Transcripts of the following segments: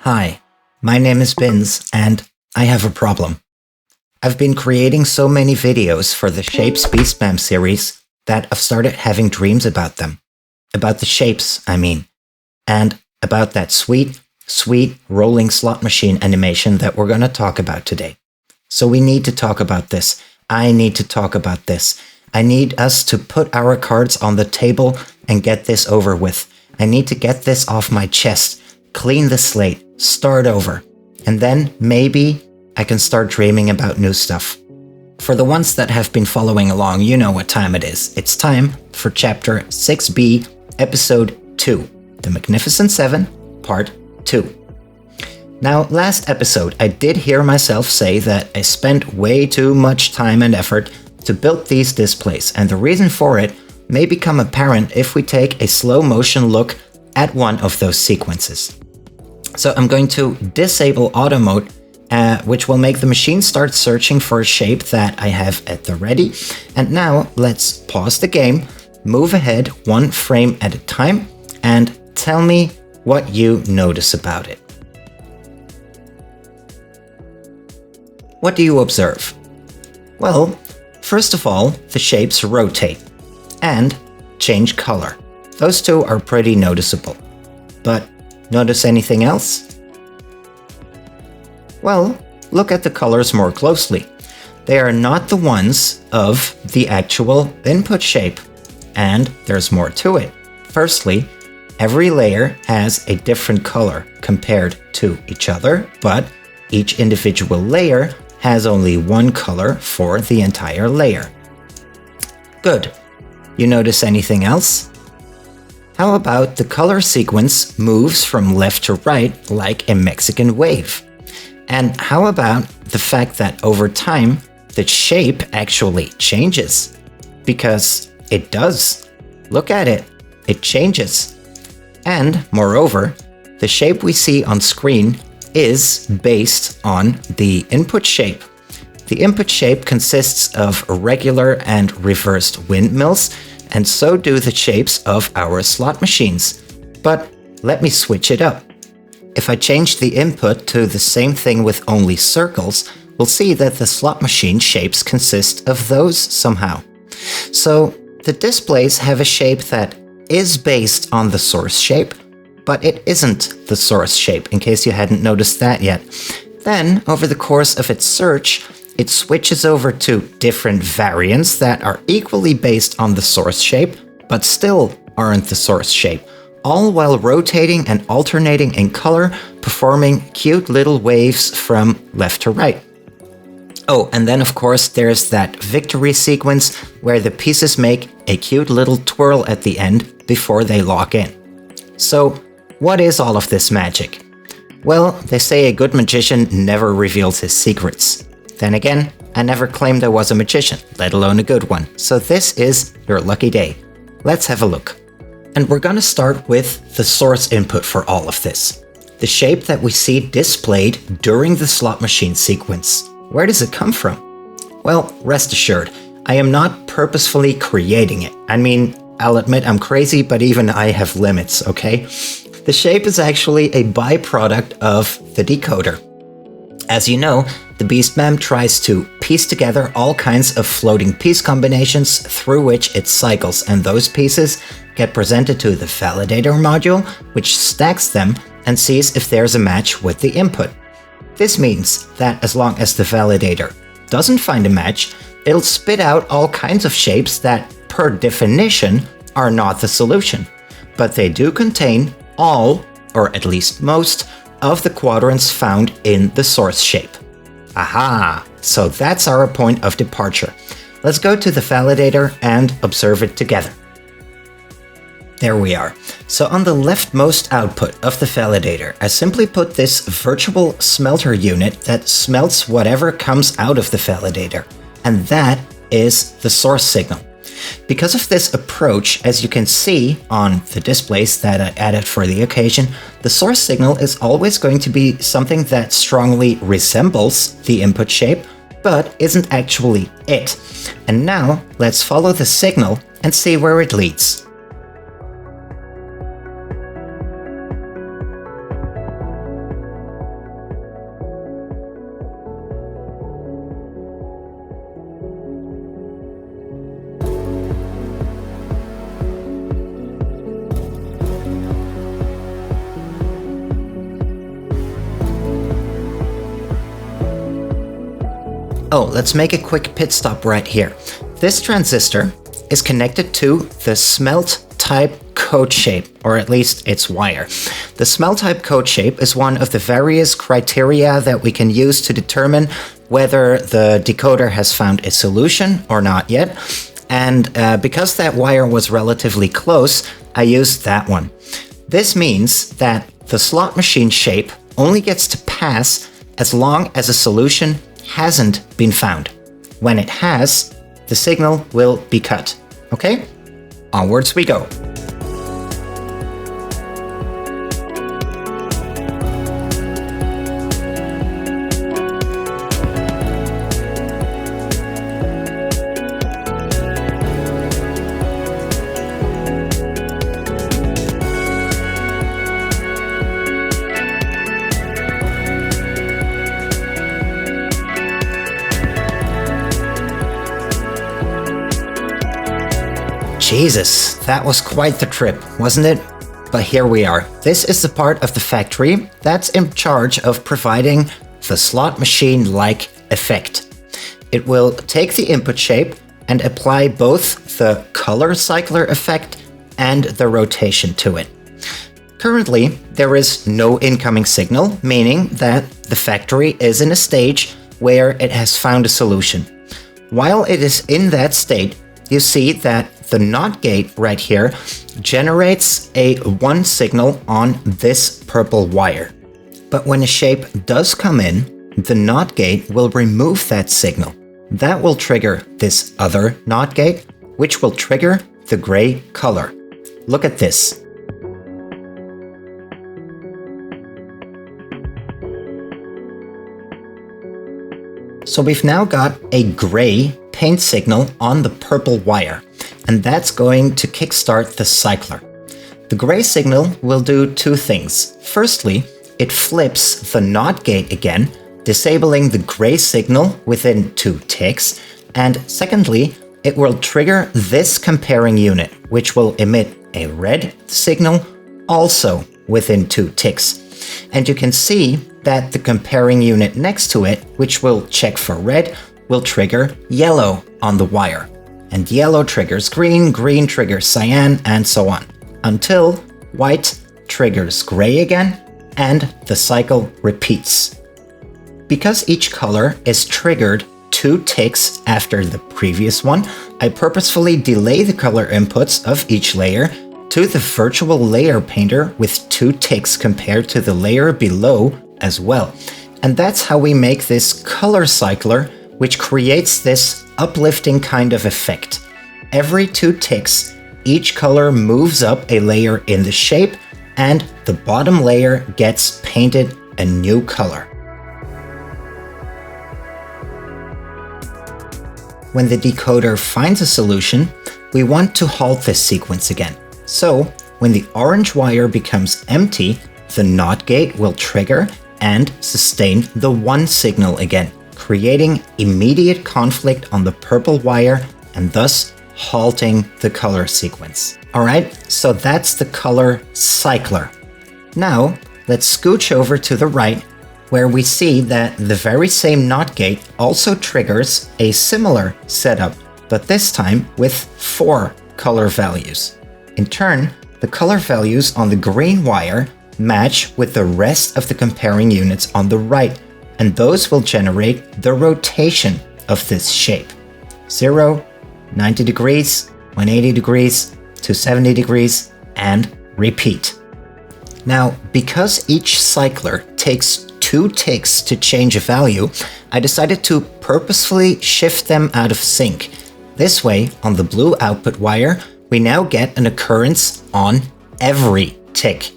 Hi, my name is Binz, and I have a problem. I've been creating so many videos for the Shapez BEASTMAM series that I've started having dreams about them. About the shapes, I mean. And about that sweet rolling slot machine animation that we're going to talk about today. So we need to talk about this. I need to talk about this. I need us to put our cards on the table and get this over with. I need to get this off my chest, clean the slate, start over. And then maybe I can start dreaming about new stuff. For the ones that have been following along, you know what time it is. It's time for Chapter 6B, Episode 2, The Magnificent Seven, Part 2. Now, last episode, I did hear myself say that I spent way too much time and effort to build these displays, and the reason for it may become apparent if we take a slow motion look at one of those sequences. So I'm going to disable auto mode, which will make the machine start searching for a shape that I have at the ready. And now let's pause the game, move ahead one frame at a time, and tell me what you notice about it. What do you observe? Well, first of all, the shapes rotate and change color. Those two are pretty noticeable. But notice anything else? Well, look at the colors more closely. They are not the ones of the actual input shape. And there's more to it. Firstly, every layer has a different color compared to each other, but each individual layer has only one color for the entire layer. Good. You notice anything else? How about the color sequence moves from left to right like a Mexican wave? And how about the fact that over time, the shape actually changes? Because it does. Look at it. It changes. And moreover, the shape we see on screen is based on the input shape. The input shape consists of regular and reversed windmills, and so do the shapes of our slot machines. But let me switch it up. If I change the input to the same thing with only circles, we'll see that the slot machine shapes consist of those somehow. So the displays have a shape that is based on the source shape, but it isn't the source shape, in case you hadn't noticed that yet. Then, over the course of its search, it switches over to different variants that are equally based on the source shape, but still aren't the source shape, all while rotating and alternating in color, performing cute little waves from left to right. Oh, and then of course there's that victory sequence where the pieces make a cute little twirl at the end before they lock in. So, what is all of this magic? Well, they say a good magician never reveals his secrets. Then again, I never claimed I was a magician, let alone a good one. So this is your lucky day. Let's have a look. And we're gonna start with the source input for all of this. The shape that we see displayed during the slot machine sequence. Where does it come from? Well, rest assured, I am not purposefully creating it. I mean, I'll admit I'm crazy, but even I have limits, okay? The shape is actually a byproduct of the decoder. As you know, the BEASTMAM tries to piece together all kinds of floating piece combinations through which it cycles, and those pieces get presented to the validator module, which stacks them and sees if there's a match with the input. This means that as long as the validator doesn't find a match, it'll spit out all kinds of shapes that, per definition, are not the solution. But they do contain all, or at least most, of the quadrants found in the source shape. Aha! So that's our point of departure. Let's go to the validator and observe it together. There we are. So on the leftmost output of the validator, I simply put this virtual smelter unit that smelts whatever comes out of the validator. And that is the source signal. Because of this approach, as you can see on the displays that I added for the occasion, the source signal is always going to be something that strongly resembles the input shape, but isn't actually it. And now, let's follow the signal and see where it leads. Oh, let's make a quick pit stop right here. This transistor is connected to the smelt type code shape, or at least its wire. The smelt type code shape is one of the various criteria that we can use to determine whether the decoder has found a solution or not yet. And because that wire was relatively close, I used that one. This means that the slot machine shape only gets to pass as long as a solution hasn't been found. When it has, the signal will be cut. Okay? Onwards we go. Jesus, that was quite the trip, wasn't it? But here we are. This is the part of the factory that's in charge of providing the slot machine-like effect. It will take the input shape and apply both the color cycler effect and the rotation to it. Currently, there is no incoming signal, meaning that the factory is in a stage where it has found a solution. While it is in that state, you see that the NOT gate right here generates a 1 signal on this purple wire. But when a shape does come in, the NOT gate will remove that signal. That will trigger this other NOT gate, which will trigger the gray color. Look at this. So we've now got a gray paint signal on the purple wire, and that's going to kickstart the cycler. The gray signal will do two things. Firstly, it flips the NOT gate again, disabling the gray signal within 2 ticks, and secondly, it will trigger this comparing unit, which will emit a red signal also within 2 ticks. And you can see that the comparing unit next to it, which will check for red, will trigger yellow on the wire. And yellow triggers green, green triggers cyan, and so on, until white triggers gray again, and the cycle repeats. Because each color is triggered 2 ticks after the previous one, I purposefully delay the color inputs of each layer to the virtual layer painter with 2 ticks compared to the layer below as well. And that's how we make this color cycler, which creates this uplifting kind of effect. Every 2 ticks, each color moves up a layer in the shape, and the bottom layer gets painted a new color. When the decoder finds a solution, we want to halt this sequence again. So, when the orange wire becomes empty, the NOT gate will trigger and sustain the 1 signal again, creating immediate conflict on the purple wire and thus halting the color sequence. Alright, so that's the color cycler. Now, let's scooch over to the right, where we see that the very same NOT gate also triggers a similar setup, but this time with 4 color values. In turn, the color values on the green wire match with the rest of the comparing units on the right, and those will generate the rotation of this shape. 0, 90 degrees, 180 degrees, 270 degrees, and repeat. Now, because each cycler takes 2 ticks to change a value, I decided to purposefully shift them out of sync. This way, on the blue output wire, we now get an occurrence on every tick.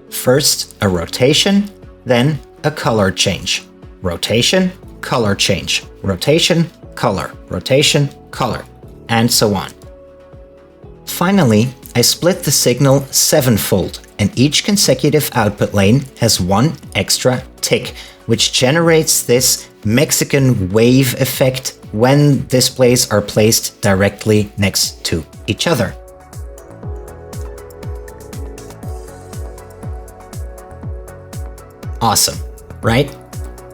First, a rotation, then a color change. Rotation, color change. Rotation, color. Rotation, color. And so on. Finally, I split the signal 7-fold, and each consecutive output lane has 1 extra tick, which generates this Mexican wave effect when displays are placed directly next to each other. Awesome, right?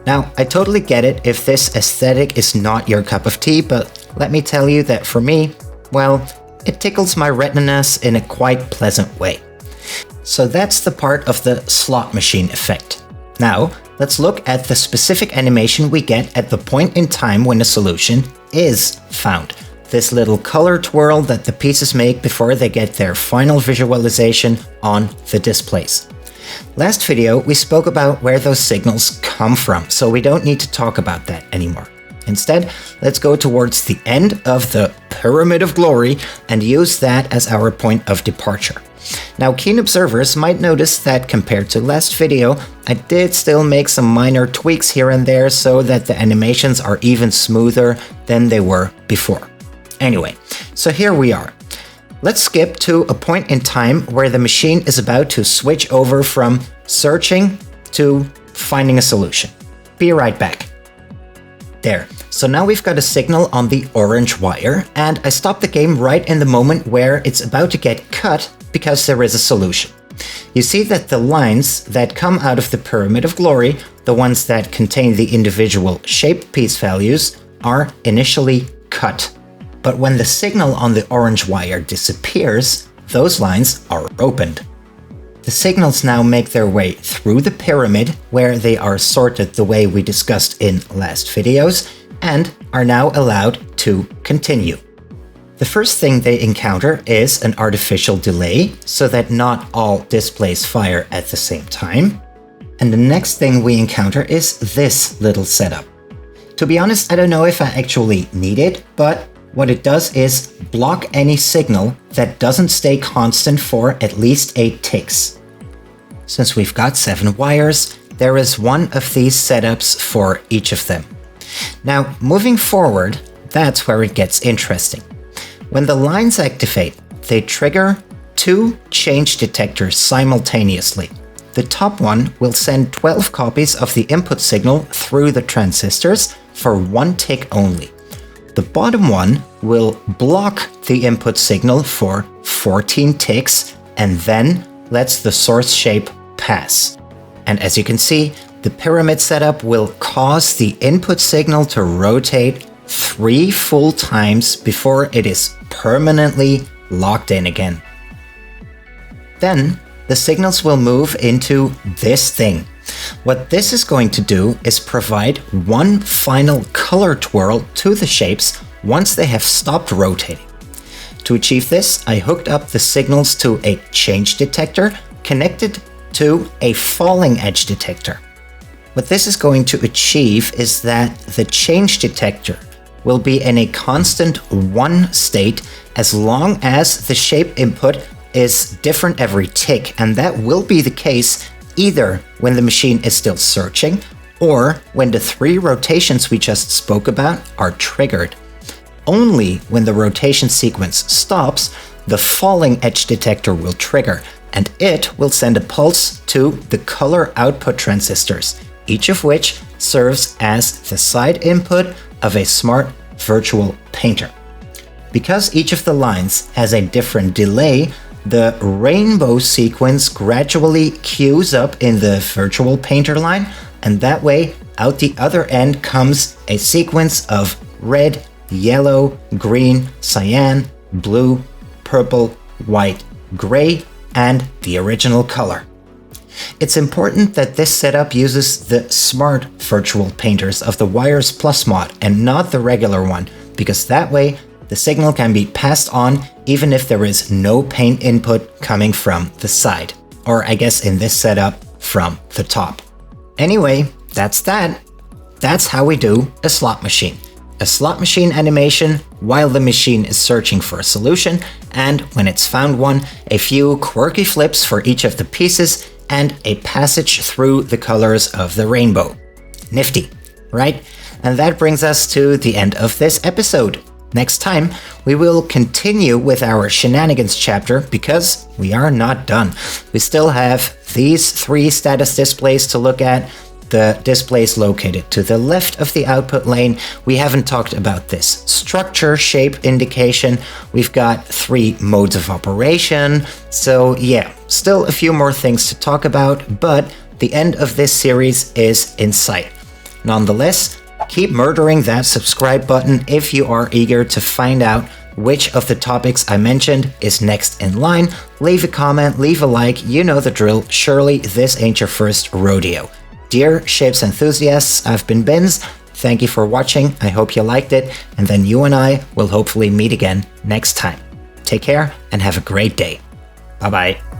Now, I totally get it if this aesthetic is not your cup of tea, but let me tell you that for me, well, it tickles my retinas in a quite pleasant way. So that's the part of the slot machine effect. Now, let's look at the specific animation we get at the point in time when a solution is found. This little color twirl that the pieces make before they get their final visualization on the displays. Last video, we spoke about where those signals come from, so we don't need to talk about that anymore. Instead, let's go towards the end of the Pyramid of Glory and use that as our point of departure. Now, keen observers might notice that compared to last video, I did still make some minor tweaks here and there so that the animations are even smoother than they were before. Anyway, so here we are. Let's skip to a point in time where the machine is about to switch over from searching to finding a solution. Be right back. There. So now we've got a signal on the orange wire, and I stopped the game right in the moment where it's about to get cut because there is a solution. You see that the lines that come out of the Pyramid of Glory, the ones that contain the individual shape piece values, are initially cut. But when the signal on the orange wire disappears, those lines are opened. The signals now make their way through the pyramid, where they are sorted the way we discussed in last videos, and are now allowed to continue. The first thing they encounter is an artificial delay, so that not all displays fire at the same time. And the next thing we encounter is this little setup. To be honest, I don't know if I actually need it, but what it does is block any signal that doesn't stay constant for at least 8 ticks. Since we've got 7 wires, there is one of these setups for each of them. Now, moving forward, that's where it gets interesting. When the lines activate, they trigger 2 change detectors simultaneously. The top one will send 12 copies of the input signal through the transistors for 1 tick only. The bottom one will block the input signal for 14 ticks and then lets the source shape pass. And as you can see, the pyramid setup will cause the input signal to rotate 3 full times before it is permanently locked in again. Then the signals will move into this thing. What this is going to do is provide one final color twirl to the shapes once they have stopped rotating. To achieve this, I hooked up the signals to a change detector connected to a falling edge detector. What this is going to achieve is that the change detector will be in a constant 1 state as long as the shape input is different every tick, and that will be the case either when the machine is still searching or when the 3 rotations we just spoke about are triggered. Only when the rotation sequence stops, the falling edge detector will trigger, and it will send a pulse to the color output transistors, each of which serves as the side input of a smart virtual painter. Because each of the lines has a different delay, the rainbow sequence gradually queues up in the virtual painter line, and that way out the other end comes a sequence of red, yellow, green, cyan, blue, purple, white, gray, and the original color. It's important that this setup uses the smart virtual painters of the Wires Plus mod and not the regular one, because that way the signal can be passed on even if there is no paint input coming from the side, or I guess in this setup, from the top. Anyway, that's that. That's how we do a slot machine. A slot machine animation while the machine is searching for a solution, and when it's found one, a few quirky flips for each of the pieces, and a passage through the colors of the rainbow. Nifty, right? And that brings us to the end of this episode. Next time, we will continue with our shenanigans chapter because we are not done. We still have these 3 status displays to look at. The displays located to the left of the output lane. We haven't talked about this structure shape indication. We've got 3 modes of operation. So yeah, still a few more things to talk about, but the end of this series is in sight. Nonetheless, keep murdering that subscribe button if you are eager to find out which of the topics I mentioned is next in line. Leave a comment, leave a like, you know the drill. Surely this ain't your first rodeo. Dear Shapez enthusiasts, I've been Bins. Thank you for watching. I hope you liked it, and then you and I will hopefully meet again next time. Take care and have a great day. Bye bye.